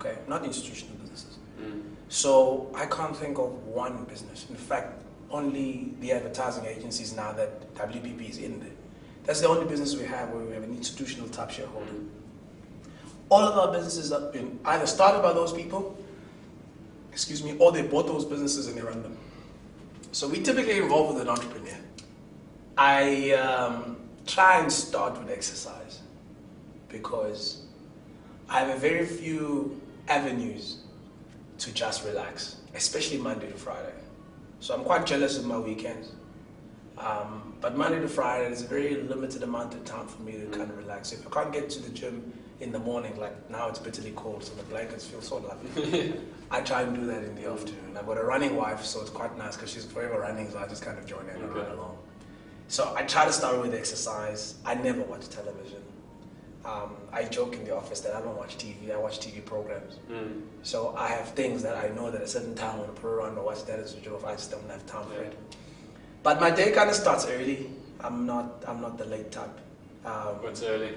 okay? Not institutional businesses. So I can't think of one business. In fact, only the advertising agencies now that WPP is in there. That's the only business we have where we have an institutional type shareholder. All of our businesses have been either started by those people, or they bought those businesses and they run them. So we typically involve with an entrepreneur. I try and start with exercise because I have a very few avenues to just relax, especially Monday to Friday. So I'm quite jealous of my weekends. But Monday to Friday, there's a very limited amount of time for me to kind of relax. If I can't get to the gym in the morning, like now it's bitterly cold, so the blankets feel so lovely. I try and do that in the afternoon. I've got a running wife, so it's quite nice because she's forever running, so I just kind of join in and run along. So I try to start with exercise. I never watch television. I joke in the office that I don't watch TV, I watch TV programs. So I have things that I know that at a certain time when I put around or watch that as a joke, I just don't have time for it. But my day kind of starts early. I'm not the late type. What's early?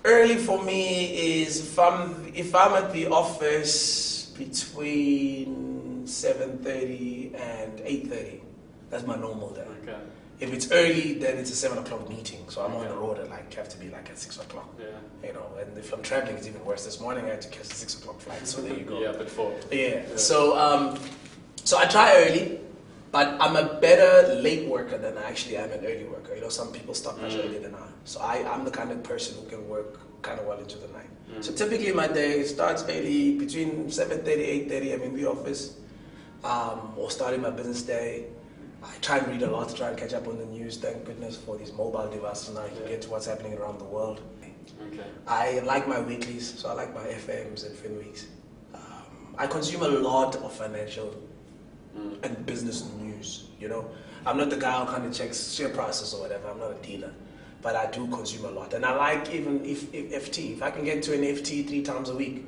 Early for me is if I'm at the office between 7:30 and 8:30. That's my normal day. Okay. If it's early, then it's a 7 o'clock meeting. So I'm on the road at have to be like at 6 o'clock. Yeah. You know, and if I'm traveling, it's even worse. This morning I had to catch a 6 o'clock flight. So there you go. Yeah, before. Yeah. So I try early, but I'm a better late worker than I actually am an early worker. You know, some people start much earlier than I. So I'm the kind of person who can work kind of well into the night. So typically my day starts early, between 7:30, 8:30. I'm in the office, or starting my business day. I try and read a lot to try and catch up on the news. Thank goodness for these mobile devices now. You can get to what's happening around the world. Okay. I like my weeklies, so I like my FMs and FinWeeks. I consume a lot of financial and business news. You know, I'm not the guy who kind of checks share prices or whatever. I'm not a dealer, but I do consume a lot. And I like even if FT. If I can get to an FT 3 times a week,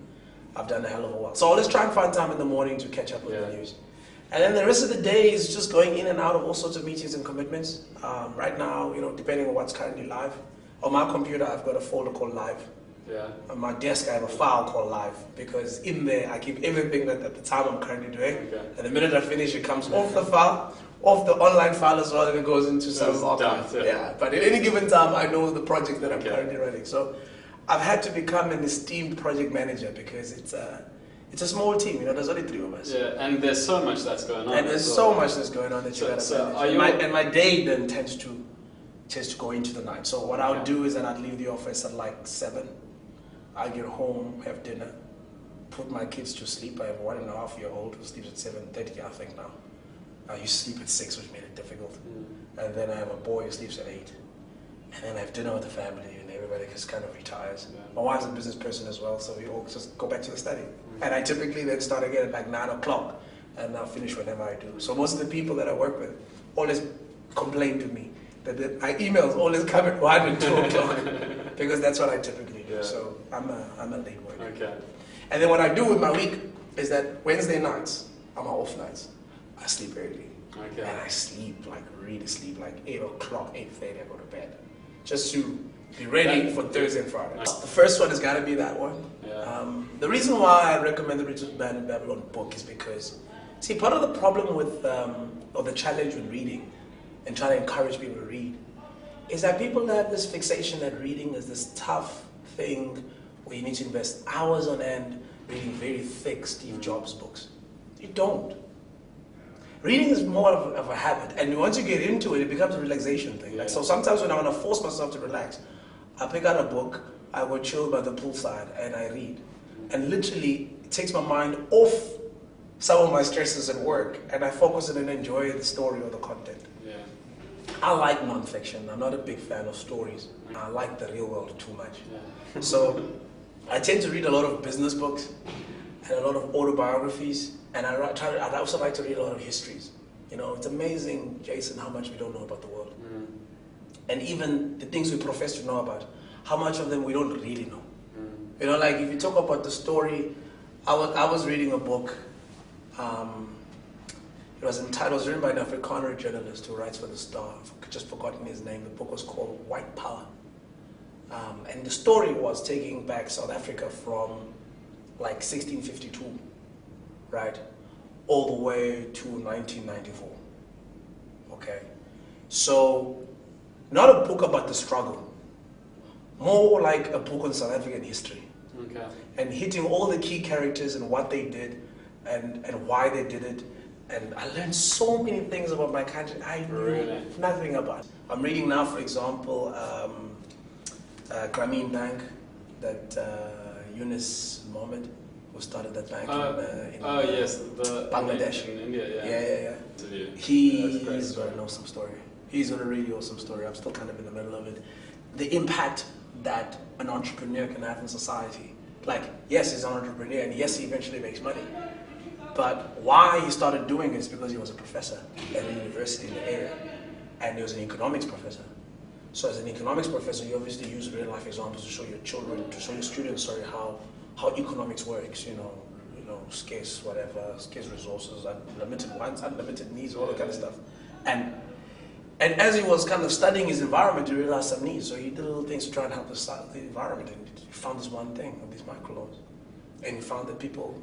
I've done a hell of a while. So I'll just try and find time in the morning to catch up with the news. And then the rest of the day is just going in and out of all sorts of meetings and commitments. Right now, you know, depending on what's currently live. On my computer, I've got a folder called Live. Yeah. On my desk, I have a file called Live because in there, I keep everything that at the time I'm currently doing. Okay. And the minute I finish, it comes off the file, off the online file as well, and it goes into some archive. Yeah. But at any given time, I know the project that I'm currently running. So I've had to become an esteemed project manager because it's a small team, you know, there's only 3 of us. Yeah, and there's so much that's going on. And there's so much that's going on that you gotta manage. And my day then tends to go into the night. So what I'll do is that I'd leave the office at like 7. I get home, have dinner, put my kids to sleep. I have a 1.5-year-old who sleeps at 7:30, I think now. I used to sleep at 6, which made it difficult. And then I have a boy who sleeps at 8. And then I have dinner with the family and everybody just kind of retires. My wife's a business person as well, so we all just go back to the study. And I typically then start again at like 9 o'clock and I'll finish whenever I do. So most of the people that I work with always complain to me that my emails always come at 1 and 2 o'clock because that's what I typically do. So I'm a late worker. Okay. And then what I do with my week is that Wednesday nights are my off nights. I sleep early. Okay. And I sleep, like really sleep, like 8 o'clock, 8:30 I go to bed. Just to be ready for Thursday and Friday. The first one has got to be that one. Yeah. The reason why I recommend the Richest Man in Babylon book is because, see, part of the problem with, or the challenge with reading and trying to encourage people to read is that people have this fixation that reading is this tough thing where you need to invest hours on end reading very thick Steve Jobs books. You don't. Reading is more of a habit, and once you get into it, it becomes a relaxation thing. Like, so sometimes when I want to force myself to relax, I pick out a book, I go chill by the poolside, and I read. And literally, it takes my mind off some of my stresses at work, and I focus on and enjoy the story or the content. Yeah. I like nonfiction. I'm not a big fan of stories. I like the real world too much. Yeah. So I tend to read a lot of business books and a lot of autobiographies, and I'd also like to read a lot of histories. You know, it's amazing, Jason, how much we don't know about the world. And even the things we profess to know about, how much of them we don't really know. You know, like if you talk about the story, I was reading a book. It was written by an Afrikaner journalist who writes for The Star. I've just forgotten his name. The book was called White Power. And the story was taking back South Africa from like 1652, right, all the way to 1994. Okay, so not a book about the struggle, more like a book on South African history. Okay. And hitting all the key characters and what they did and why they did it. And I learned so many things about my country I knew nothing about. I'm reading now, for example, Grameen Bank, that Yunus Mohammed, who started that bank in yes, the Bangladesh. in India, yeah. He's got an awesome story. He's got a really awesome story. I'm still kind of in the middle of it. The impact that an entrepreneur can have in society. Like, yes, he's an entrepreneur, and yes, he eventually makes money. But why he started doing it is because he was a professor at a university in the area, and he was an economics professor. So as an economics professor, you obviously use real life examples to show your children, to show your students, how economics works. You know, scarce resources, unlimited wants, unlimited needs, all that kind of stuff. And as he was kind of studying his environment, he realized some needs. So he did little things to try and help the environment. And he found this one thing of these microloans. And he found that people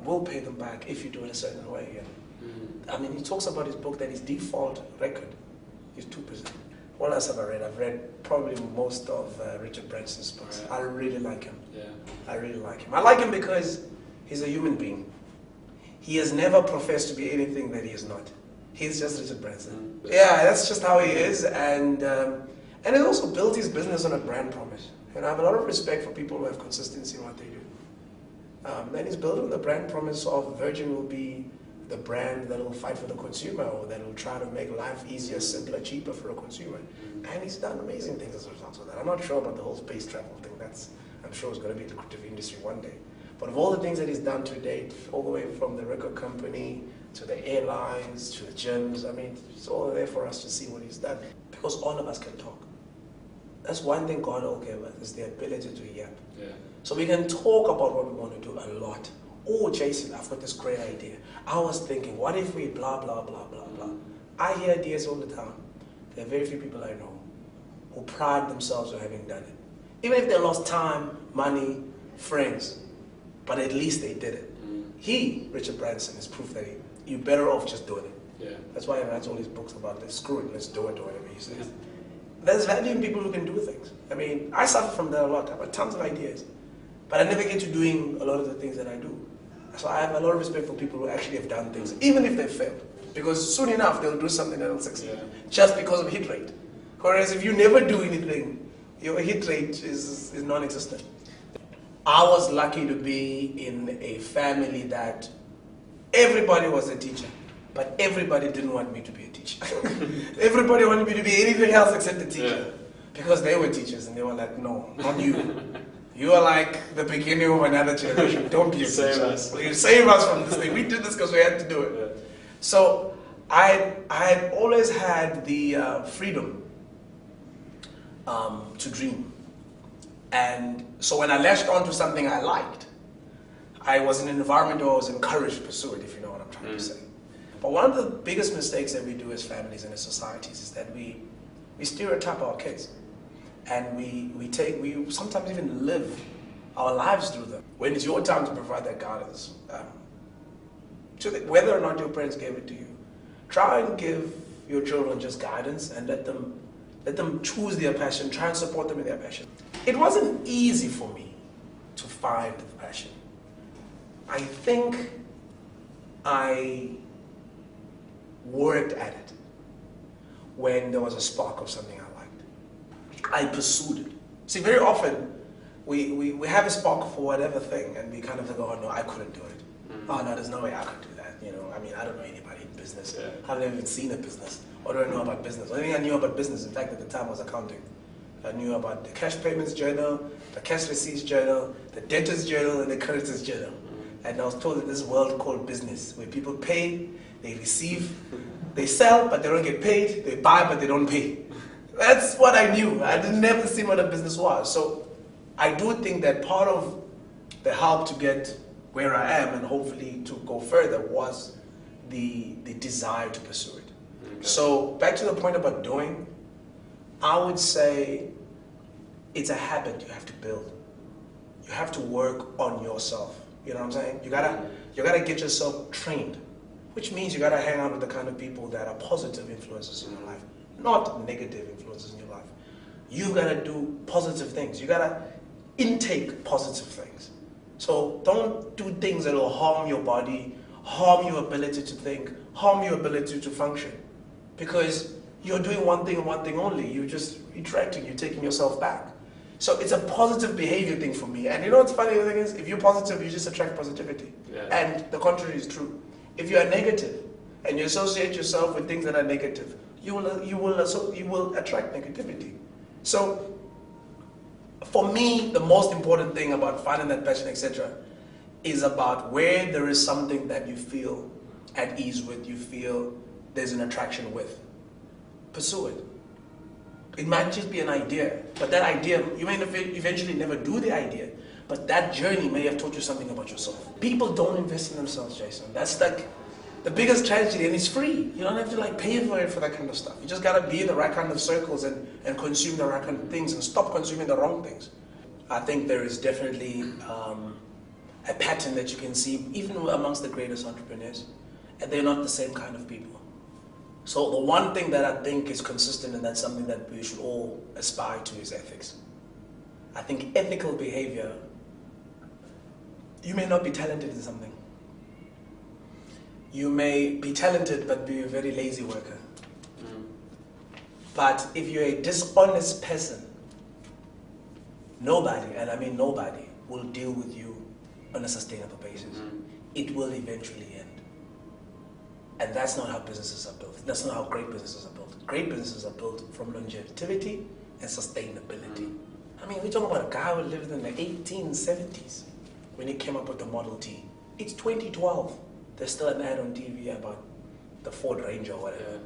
will pay them back if you do it a certain way. And, I mean, he talks about his book that his default record is 2%. What else have I read? I've read probably most of Richard Branson's books. Right. I really like him. Yeah. I really like him. I like him because he's a human being. He has never professed to be anything that he is not. He's just Richard Branson. Yeah, that's just how he is, and he also built his business on a brand promise. And I have a lot of respect for people who have consistency in what they do. And he's built on the brand promise of Virgin will be the brand that will fight for the consumer, or that will try to make life easier, simpler, cheaper for a consumer. And he's done amazing things as a result of that. I'm not sure about the whole space travel thing. I'm sure it's going to be a lucrative industry one day. But of all the things that he's done to date, all the way from the record company to the airlines, to the gyms, I mean, it's all there for us to see what he's done. Because all of us can talk. That's one thing God all gave us, is the ability to yap. Yeah. So we can talk about what we want to do a lot. Oh, Jason, I've got this great idea. I was thinking, what if we blah, blah, blah, blah, blah. I hear ideas all the time. There are very few people I know who pride themselves on having done it. Even if they lost time, money, friends, but at least they did it. He, Richard Branson, is proof that you're better off just doing it. Yeah. That's why he writes all these books about this. Screw it, let's do it, or whatever he says. There's value in people who can do things. I mean, I suffer from that a lot. I've got tons of ideas, but I never get to doing a lot of the things that I do. So I have a lot of respect for people who actually have done things, even if they failed. Because soon enough, they'll do something that will succeed, just because of hit rate. Whereas if you never do anything, your hit rate is non-existent. I was lucky to be in a family that everybody was a teacher, but everybody didn't want me to be a teacher. Everybody wanted me to be anything else except a teacher. Because they were teachers and they were like, no, not you. You are like the beginning of another generation. Don't be a teacher. You save us from this thing. We did this because we had to do it. Yeah. So I had always had the freedom to dream. And so when I latched onto something I liked, I was in an environment where I was encouraged to pursue it, if you know what I'm trying to say. But one of the biggest mistakes that we do as families and as societies is that we stereotype our kids. And we sometimes even live our lives through them. When it's your time to provide that guidance, whether or not your parents gave it to you, try and give your children just guidance and let them choose their passion, try and support them in their passion. It wasn't easy for me to find the passion. I think I worked at it when there was a spark of something I liked. I pursued it. See, very often we have a spark for whatever thing and we kind of think, oh no, I couldn't do it. Oh no, there's no way I could do that. You know, I mean, I don't know anybody in business. I've never even seen a business. What do I know about business? The only thing I knew about business, in fact, at the time was accounting. I knew about the cash payments journal, the cash receipts journal, the debtors journal, and the creditors journal. And I was told that this world called business, where people pay, they receive, they sell, but they don't get paid, they buy, but they don't pay. That's what I knew. I had never seen what a business was. So I do think that part of the help to get where I am and hopefully to go further was the desire to pursue it. Okay. So back to the point about doing, I would say it's a habit you have to build. you have to work on yourself. You know what I'm saying? You gotta get yourself trained, which means you gotta hang out with the kind of people that are positive influences in your life, not negative influences in your life. You gotta do positive things. You gotta intake positive things. So don't do things that will harm your body, harm your ability to think, harm your ability to function. Because you're doing one thing and one thing only. You're just retracting, you're taking yourself back. So it's a positive behavior thing for me. And you know what's funny, the thing is, if you're positive, you just attract positivity. Yeah. And the contrary is true. If you are negative and you associate yourself with things that are negative, you will attract negativity. So for me, the most important thing about finding that passion, etc., is about where there is something that you feel at ease with, you feel there's an attraction with. Pursue it. It might just be an idea, but that idea, you may eventually never do the idea, but that journey may have taught you something about yourself. People don't invest in themselves, Jason. That's like the biggest tragedy, and it's free. You don't have to like pay for it for that kind of stuff. You just gotta be in the right kind of circles and consume the right kind of things and stop consuming the wrong things. I think there is definitely a pattern that you can see even amongst the greatest entrepreneurs, and they're not the same kind of people. So the one thing that I think is consistent, and that's something that we should all aspire to, is ethics. I think ethical behavior, you may not be talented in something. You may be talented but be a very lazy worker. But if you're a dishonest person, nobody, and I mean nobody, will deal with you on a sustainable basis. It will eventually end. And that's not how businesses are built. That's not how great businesses are built. Great businesses are built from longevity and sustainability. I mean, we're talking about a guy who lived in the 1870s when he came up with the Model T. It's 2012. There's still an ad on TV about the Ford Ranger or whatever.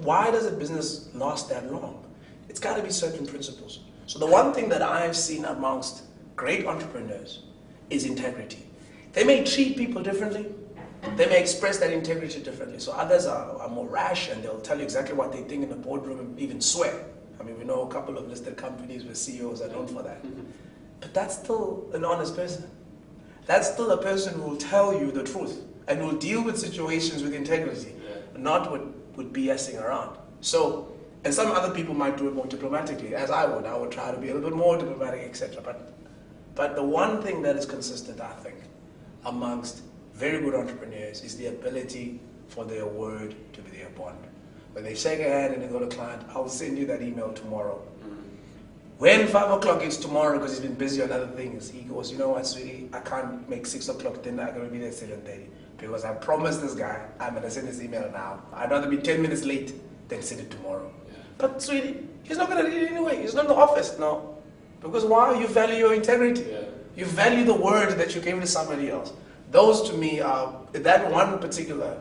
Why does a business last that long? It's got to be certain principles. So the one thing that I've seen amongst great entrepreneurs is integrity. They may treat people differently. They may express that integrity differently. So others are more rash, and they'll tell you exactly what they think in the boardroom and even swear. I mean, we know a couple of listed companies where CEOs are known for that. But that's still an honest person. That's still a person who will tell you the truth and will deal with situations with integrity, not with BSing around. So, and some other people might do it more diplomatically, as I would. I would try to be a little bit more diplomatic, etc. But the one thing that is consistent, I think, amongst very good entrepreneurs is the ability for their word to be their bond. When they shake a hand and they go to client, I'll send you that email tomorrow. When 5 o'clock is tomorrow, because he's been busy on other things, he goes, you know what, sweetie, I can't make 6 o'clock dinner, I'm going to be there at 7:30. Because I promised this guy, I'm going to send this email now. I'd rather be 10 minutes late than send it tomorrow. But sweetie, he's not going to read it anyway. He's not in the office, no. Because why? You value your integrity. You value the word that you gave to somebody else. Those to me are, that one particular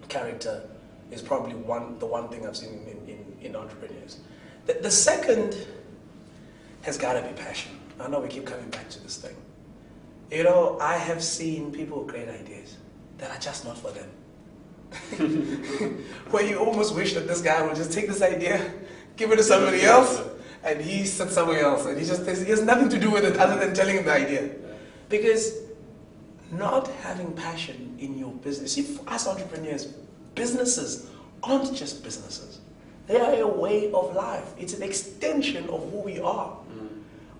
character is probably the one thing I've seen in entrepreneurs. The second has got to be passion. I know we keep coming back to this thing. You know, I have seen people with great ideas that are just not for them. Where you almost wish that this guy would just take this idea, give it to somebody else, and he sits somewhere else, and he has nothing to do with it other than telling him the idea. Because not having passion in your business, see, for us entrepreneurs, businesses aren't just businesses. They are a way of life. It's an extension of who we are.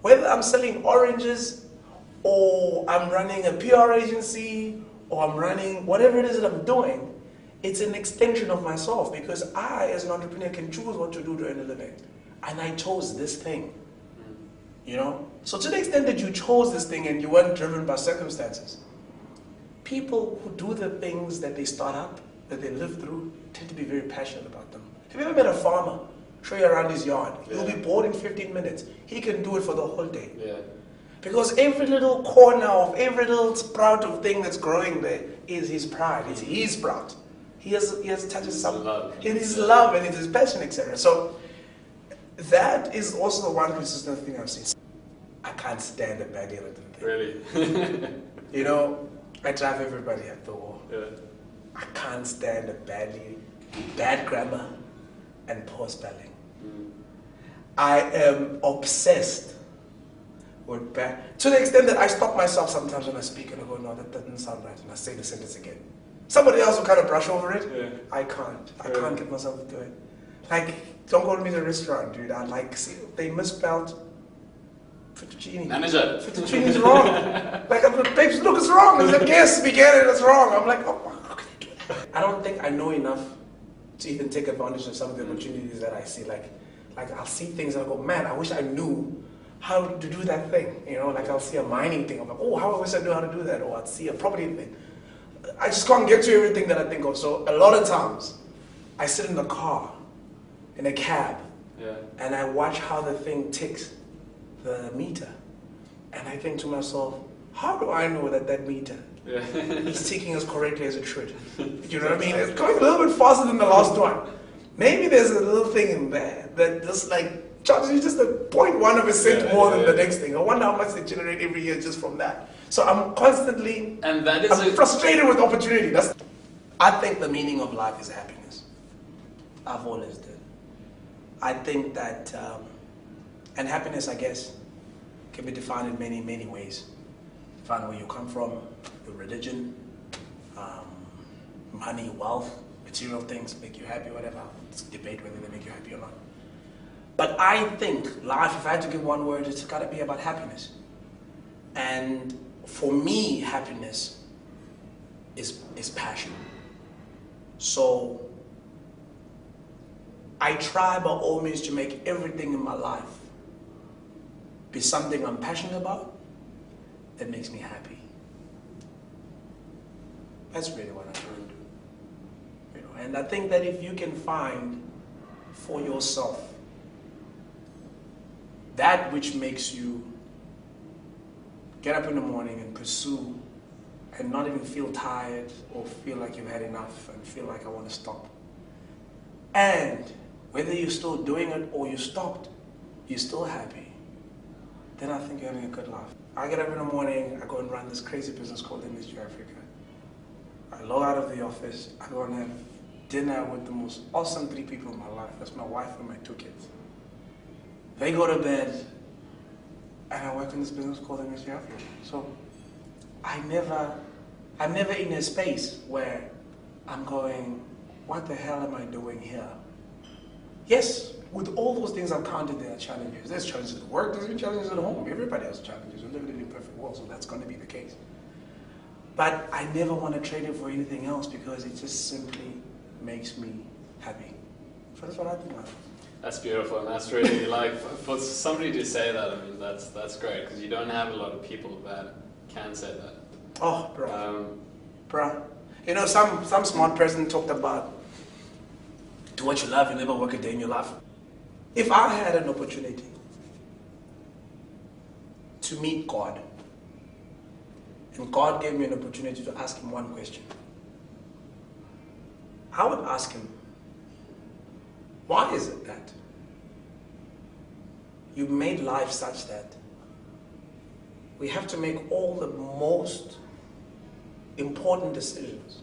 Whether I'm selling oranges, or I'm running a PR agency, or I'm running whatever it is that I'm doing, it's an extension of myself, because I, as an entrepreneur, can choose what to do to earn a living. And I chose this thing. You know? So to the extent that you chose this thing and you weren't driven by circumstances, people who do the things that they start up, that they live through, tend to be very passionate about them. Have you ever met a farmer? Show you around his yard. He'll be bored in 15 minutes. He can do it for the whole day. Because every little corner of every little sprout of thing that's growing there is his pride. It's his sprout. He has touches some. It is love and it is passion, etc. So that is also the one consistent thing I've seen. I can't stand a bad little thing. Really? You know, I drive everybody at the wall. I can't stand a bad grammar and poor spelling. I am obsessed would back. To the extent that I stop myself sometimes when I speak and I go, no, that doesn't sound right. And I say the sentence again. Somebody else will kind of brush over it. Yeah. I can't. I can't get myself to do it. Like, don't go to me to a restaurant, dude. I like, see, they misspelled fettuccine. Manager. Fettuccine is wrong. Like, I'm like, babes, look, it's wrong. It's like, yes, we get it, it's wrong. I'm like, oh, how can they do that? I don't think I know enough to even take advantage of some of the opportunities that I see. Like I'll see things and I go, man, I wish I knew how to do that thing. You know, like I'll see a mining thing. I'm like, oh, how I wish I knew how to do that. Or I'd see a property thing. I just can't get to everything that I think of. So a lot of times, I sit in the car, in a cab, and I watch how the thing ticks the meter. And I think to myself, how do I know that meter is ticking as correctly as it should? You know what I mean? It's going a little bit faster than the last one. Maybe there's a little thing in there that just like charges you just a 0.1% more than the next thing. I wonder how much they generate every year just from that. So I'm constantly I'm frustrated with opportunity. I think the meaning of life is happiness. I've always did. I think that, and happiness, I guess, can be defined in many, many ways. Define where you come from, your religion, money, wealth, material things make you happy, whatever. Let's debate whether they make you happy or not. But I think life, if I had to give one word, it's got to be about happiness. And for me, happiness is passion. So I try by all means to make everything in my life be something I'm passionate about that makes me happy. That's really what I'm trying to do. You know, and I think that if you can find for yourself that which makes you get up in the morning and pursue and not even feel tired or feel like you've had enough and feel like I want to stop. And whether you're still doing it or you stopped, you're still happy, then I think you're having a good life. I get up in the morning, I go and run this crazy business called Industry Africa. I log out of the office, I go and have dinner with the most awesome 3 people in my life. That's my wife and my 2 kids. They go to bed, and I work in this business called Industry Africa. So I'm never in a space where I'm going, what the hell am I doing here? Yes, with all those things I've counted, there are challenges. There's challenges at work, there's challenges at home. Everybody has challenges. We live in an imperfect world, so that's going to be the case. But I never want to trade it for anything else because it just simply makes me happy. So that's what I think. That's beautiful, and that's really like for somebody to say that. I mean, that's great because you don't have a lot of people that can say that. Oh, bro. You know, some smart person talked about do what you love, you never work a day in your life. If I had an opportunity to meet God, and God gave me an opportunity to ask him one question, I would ask him, why is it that you made life such that we have to make all the most important decisions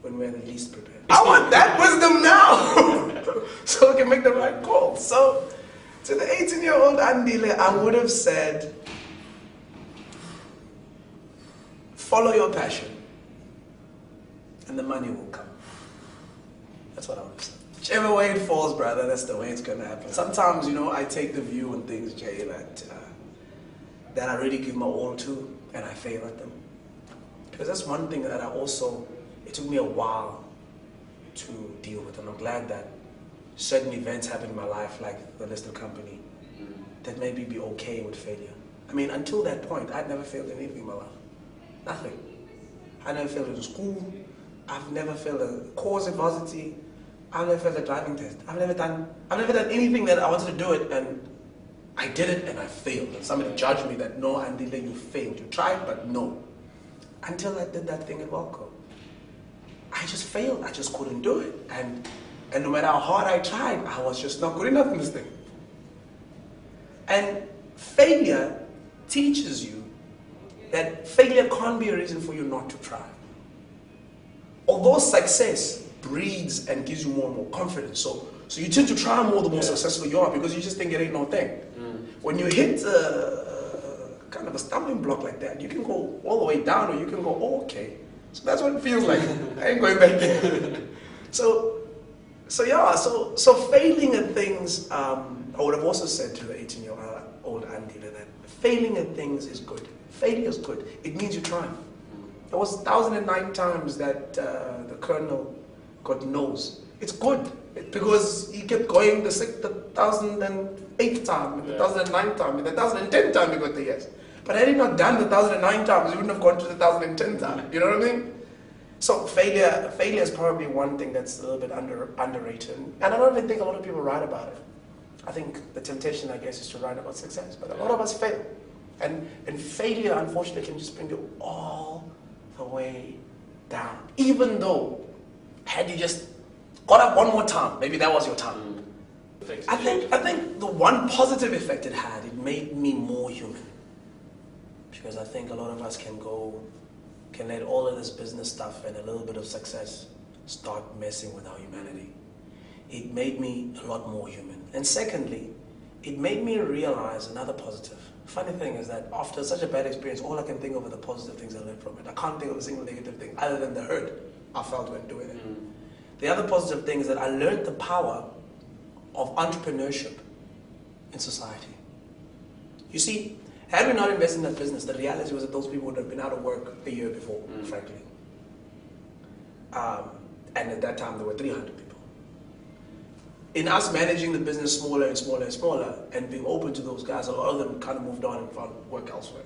when we're the least prepared? I want that wisdom now so we can make the right call. So to the 18-year-old Andile, I would have said, follow your passion and the money will come. That's what I would have said. Whichever way it falls, brother, that's the way it's going to happen. Sometimes, you know, I take the view on things, Jay, that I really give my all to, and I fail at them. Because that's one thing that it took me a while to deal with, and I'm glad that certain events happen in my life, like the listed company, that made me be okay with failure. I mean, until that point, I'd never failed in anything in my life. Nothing. I never failed in school. I've never failed a course in varsity. I've never failed a driving test. I've never done anything that I wanted to do it, and I did it and I failed. And somebody judged me that, no, Andile, you failed. You tried, but no. Until I did that thing at Welco. I just failed. I just couldn't do it. And no matter how hard I tried, I was just not good enough in this thing. And failure teaches you that failure can't be a reason for you not to try. Although success breeds and gives you more and more confidence. So you tend to try more the more successful you are because you just think it ain't no thing. When you hit with a stumbling block like that, you can go all the way down, or you can go, oh, okay. So that's what it feels like. I ain't going back there. So failing at things, I would have also said to the 18-year-old Andile that failing at things is good. Failure is good. It means you're trying. There was 1,009 times that the colonel got no's. It's good because he kept going the 1,008th time, and the 1,009th time, and the 1,010th time he got the yes. But had he not done the 1,009 times, he wouldn't have gone to the 1,010th time. You know what I mean? So failure is probably one thing that's a little bit underrated. And I don't even think a lot of people write about it. I think the temptation, I guess, is to write about success. But a lot of us fail. And failure, unfortunately, can just bring you all the way down. Even though, had you just got up one more time, maybe that was your time. I think the one positive effect it had, it made me more human. Because I think a lot of us can let all of this business stuff and a little bit of success start messing with our humanity. It made me a lot more human. And secondly, it made me realize another positive. Funny thing is that after such a bad experience, all I can think of are the positive things I learned from it. I can't think of a single negative thing other than the hurt I felt when doing it. The other positive thing is that I learned the power of entrepreneurship in society. You see, had we not invested in that business, the reality was that those people would have been out of work a year before, frankly. And at that time, there were 300 people. In us managing the business smaller and smaller and smaller, and being open to those guys, a lot of them kind of moved on and found work elsewhere.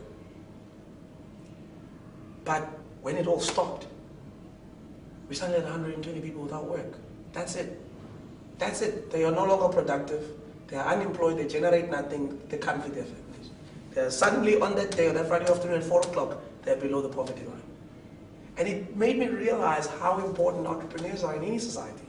But when it all stopped, we suddenly had 120 people without work. That's it. That's it. They are no longer productive. They are unemployed. They generate nothing. They can't feed their families. They're suddenly on that day, or that Friday afternoon at 4 o'clock, they're below the poverty line. And it made me realize how important entrepreneurs are in any society.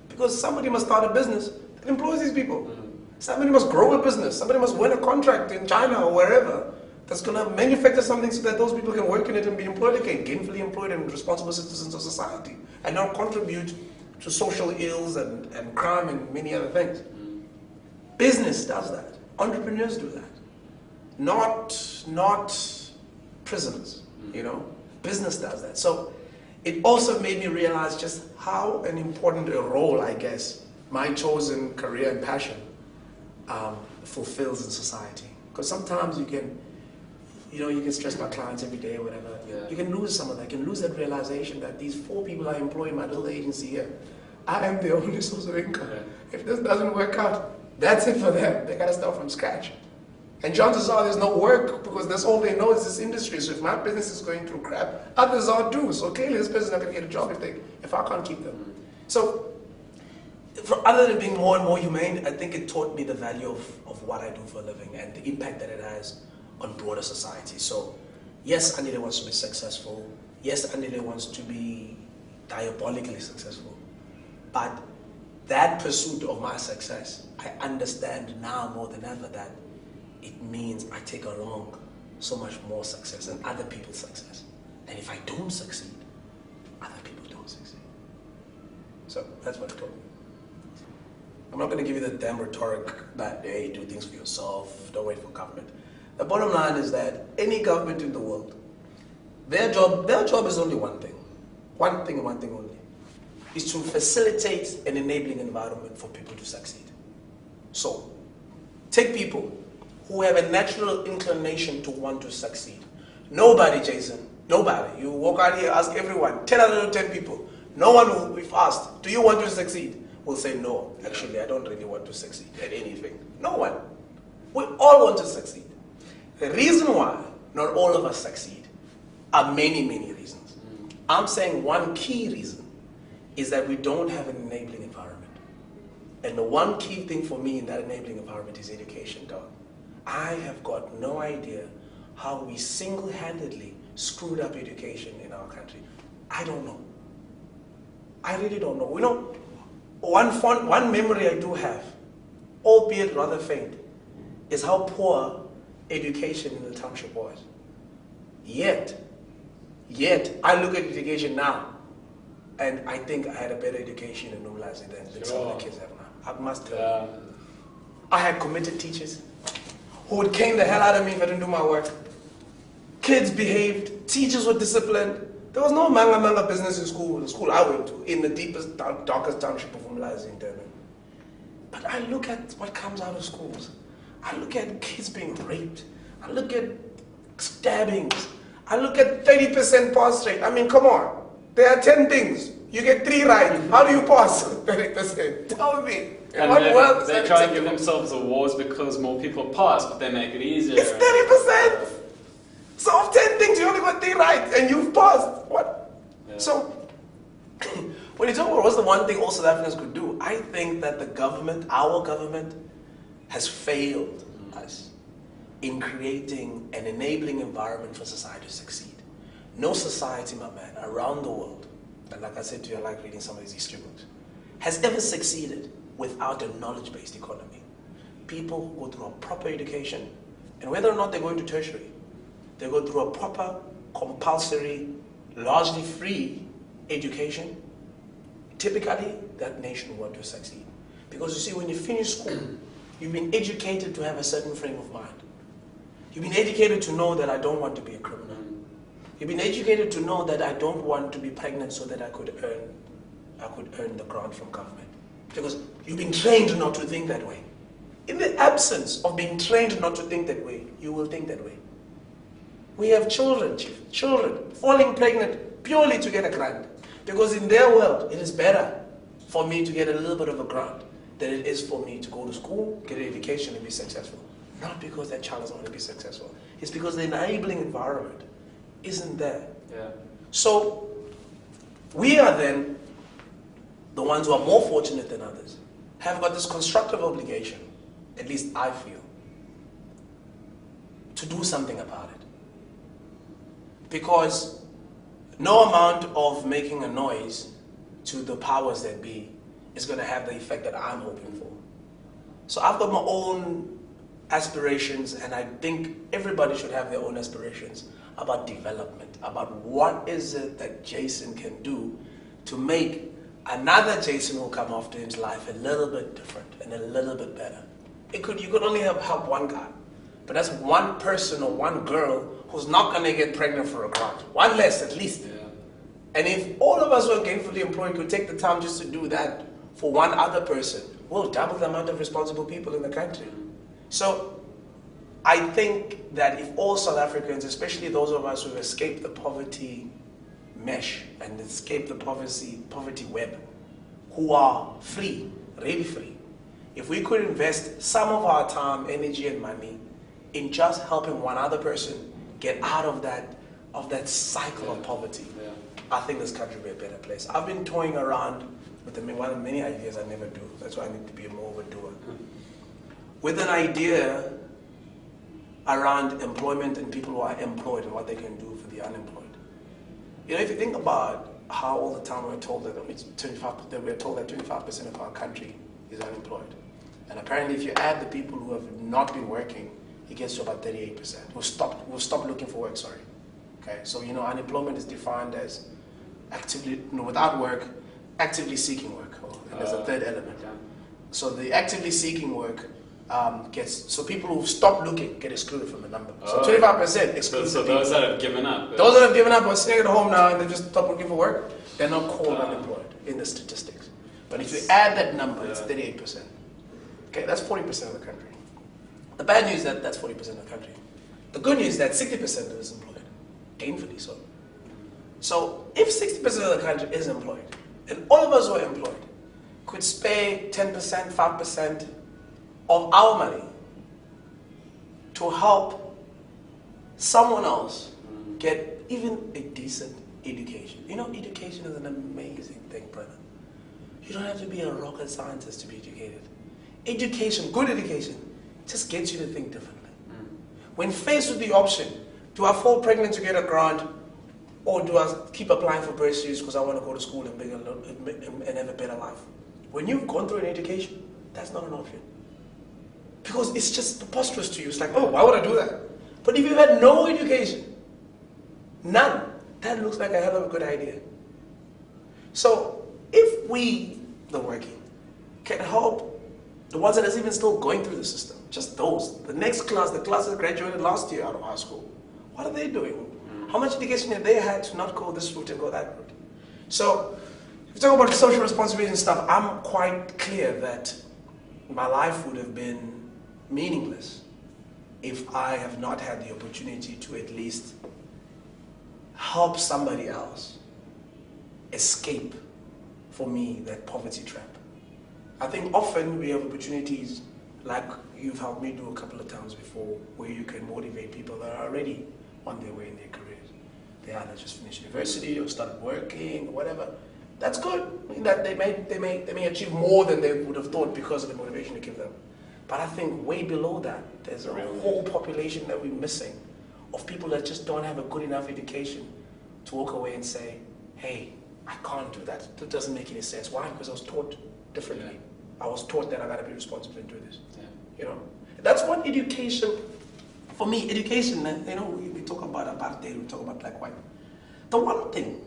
Because somebody must start a business that employs these people. Somebody must grow a business. Somebody must win a contract in China or wherever that's going to manufacture something so that those people can work in it and be employed again, gainfully employed and responsible citizens of society, and not contribute to social ills and crime and many other things. Business does that. Entrepreneurs do that. Not prisoners, you know. Business does that. So it also made me realize just how an important a role, I guess, my chosen career and passion fulfills in society. Because sometimes you can stress about clients every day or whatever. Yeah. You can lose some of that. You can lose that realization that these 4 people I employ in my little agency here, I am the only source of income. Yeah. If this doesn't work out, that's it for them. They got to start from scratch. And chances are there's no work because that's all they know is this industry. So if my business is going through crap, others are too. So clearly this person's not going to get a job if I can't keep them. So other than being more and more humane, I think it taught me the value of what I do for a living and the impact that it has on broader society. So yes, Andile wants to be successful. Yes, Andile wants to be diabolically successful. But that pursuit of my success, I understand now more than ever that it means I take along so much more success and other people's success. And if I don't succeed, other people don't succeed. So that's what it taught me. I'm not going to give you the damn rhetoric that, hey, do things for yourself, don't wait for government. The bottom line is that any government in the world, their job is only one thing. One thing and one thing only. Is to facilitate an enabling environment for people to succeed. So, take people who have a natural inclination to want to succeed. Nobody, Jason, nobody. You walk out here, ask everyone, 10 out of 10 people. No one, if asked, do you want to succeed? Will say, no, actually, I don't really want to succeed at anything. No one. We all want to succeed. The reason why not all of us succeed are many, many reasons. I'm saying one key reason is that we don't have an enabling environment. And the one key thing for me in that enabling environment is education, dog. I have got no idea how we single-handedly screwed up education in our country. I don't know. I really don't know. You know, one memory I do have, albeit rather faint, is how poor education in the township was. Yet, I look at education now, and I think I had a better education in Umlazi than some of the kids have now. I must tell you. I had committed teachers who would cane the hell out of me if I didn't do my work. kids behaved, teachers were disciplined. There was no manga business in school, the school I went to, in the deepest, darkest township of Umlazi in Durban. But I look at what comes out of schools. I look at kids being raped. I look at stabbings. I look at 30% pass rate. I mean, come on. There are 10 things. You get 3 right. How do you pass 30%? Tell me. And what world they try to give themselves awards because more people pass, but they make it easier. It's 30%. So of 10 things, you only got 3 right, and you've passed. What? Yeah. So, when you talk about what's the one thing all South Africans could do, I think that the government, our government, has failed us in creating an enabling environment for society to succeed. No society, my man, around the world, and like I said to you, I like reading some of these history books, has ever succeeded without a knowledge-based economy. People go through a proper education, and whether or not they're going to tertiary, they go through a proper, compulsory, largely free education. Typically, that nation will want to succeed. Because you see, when you finish school, you've been educated to have a certain frame of mind. You've been educated to know that I don't want to be a criminal. You've been educated to know that I don't want to be pregnant so that I could earn the grant from government. Because you've been trained not to think that way. In the absence of being trained not to think that way, you will think that way. We have children, Chief, children falling pregnant purely to get a grant. Because in their world, it is better for me to get a little bit of a grant than it is for me to go to school, get an education, and be successful. Not because that child is going to be successful. It's because the enabling environment isn't there. Yeah. So we are then the ones who are more fortunate than others, have got this constructive obligation, at least I feel, to do something about it. Because no amount of making a noise to the powers that be is going to have the effect that I'm hoping for. So I've got my own aspirations, and I think everybody should have their own aspirations about development, about what is it that Jason can do to make another Jason who come after his life a little bit different and a little bit better. You could only help one guy, but that's one person or one girl who's not going to get pregnant for a grant. One less at least. Yeah. And if all of us who are gainfully employed could take the time just to do that for one other person, we'll double the amount of responsible people in the country. So I think that if all South Africans, especially those of us who have escaped the poverty mesh and escaped the poverty web, who are free, really free, if we could invest some of our time, energy, and money in just helping one other person get out of that cycle of poverty, I think this country will be a better place. I've been toying around with one of many ideas I never do. That's why I need to be more of a doer. With an idea around employment and people who are employed and what they can do for the unemployed. You know, if you think about how all the time we're told that we're told that 25% of our country is unemployed. And apparently if you add the people who have not been working, it gets to about 38%. We'll stop looking for work, sorry. Okay, so you know, unemployment is defined as actively, without work, actively seeking work. And there's a third element. Yeah. So the actively seeking work so people who stop looking get excluded from the number. So 25% excluded. So those that have given up. Those that have given up are staying at home now and they just stop looking for work, they're not called unemployed in the statistics. But if you add that number, it's 38%. Okay, that's 40% of the country. The bad news is that that's 40% of the country. The good news is that 60% is employed, gainfully so. So if 60% of the country is employed, and all of us who are employed could spare 10%, 5% of our money to help someone else get even a decent education. You know, education is an amazing thing, brother. You don't have to be a rocket scientist to be educated. Education, good education, just gets you to think differently. When faced with the option, do I fall pregnant to get a grant, or do I keep applying for bursaries because I want to go to school and have a better life? When you've gone through an education, that's not an option. Because it's just preposterous to you. It's like, oh, why would I do that? But if you had no education, none, that looks like a hell of a good idea. So if we, the working, can help the ones that are even still going through the system, just those, the next class, the class that graduated last year out of high school, What are they doing? How much education have they had to not go this route and go that route? So, if you talk about social responsibility and stuff, I'm quite clear that my life would have been meaningless if I have not had the opportunity to at least help somebody else escape, for me, that poverty trap. I think often we have opportunities like you've helped me do a couple of times before, where you can motivate people that are already on their way in their careers. They either just finished university or started working or whatever. That's good. I mean, that they may achieve more than they would have thought because of the motivation you give them. But I think way below that, there's a whole population that we're missing of people that just don't have a good enough education to walk away and say, hey, I can't do that. That doesn't make any sense. Why? Because I was taught differently. Yeah. I was taught that I gotta be responsible and do this. Yeah. You know, that's what education, for me, education, you know, we talk about apartheid, we talk about black, white. The one thing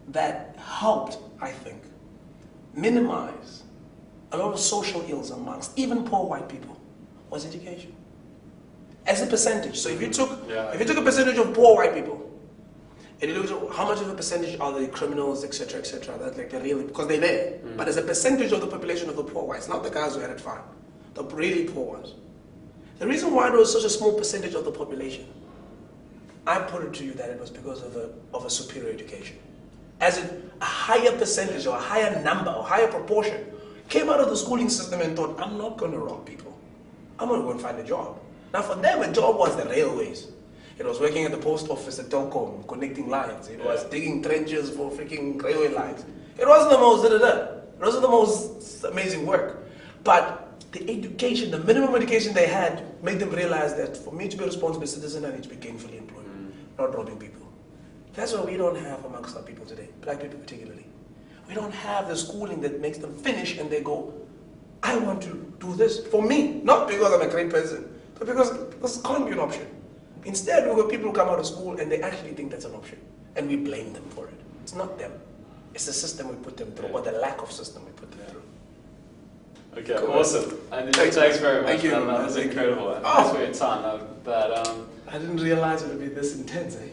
that helped, I think, minimize a lot of social ills amongst even poor white people was education. As a percentage. So if you took a percentage of poor white people, and you look at how much of a percentage are the criminals, etc., that like they're really, because they're there. But as a percentage of the population of the poor whites, not the guys who had it fine, the really poor ones. The reason why there was such a small percentage of the population, I put it to you that it was because of a superior education. As in a higher percentage or a higher number or higher proportion came out of the schooling system and thought, I'm not going to rob people. I'm going to go and find a job. Now for them, a job was the railways. It was working at the post office at Telkom, connecting lines. It was digging trenches for freaking railway lines. It wasn't the most It wasn't the most amazing work. But the education, the minimum education they had, made them realize that for me to be a responsible citizen, I need to be gainfully employed, not robbing people. That's what we don't have amongst our people today, black people particularly. We don't have the schooling that makes them finish and they go, I want to do this for me, not because I'm a great person, but because this can't be an option. Instead, we've got people who come out of school and they actually think that's an option, and we blame them for it. It's not them. It's the system we put them through, or the lack of system we put them through. Okay, cool. Awesome. And thanks very much. Thank you. That was incredible. Thanks for your time. I didn't realize it would be this intense, eh?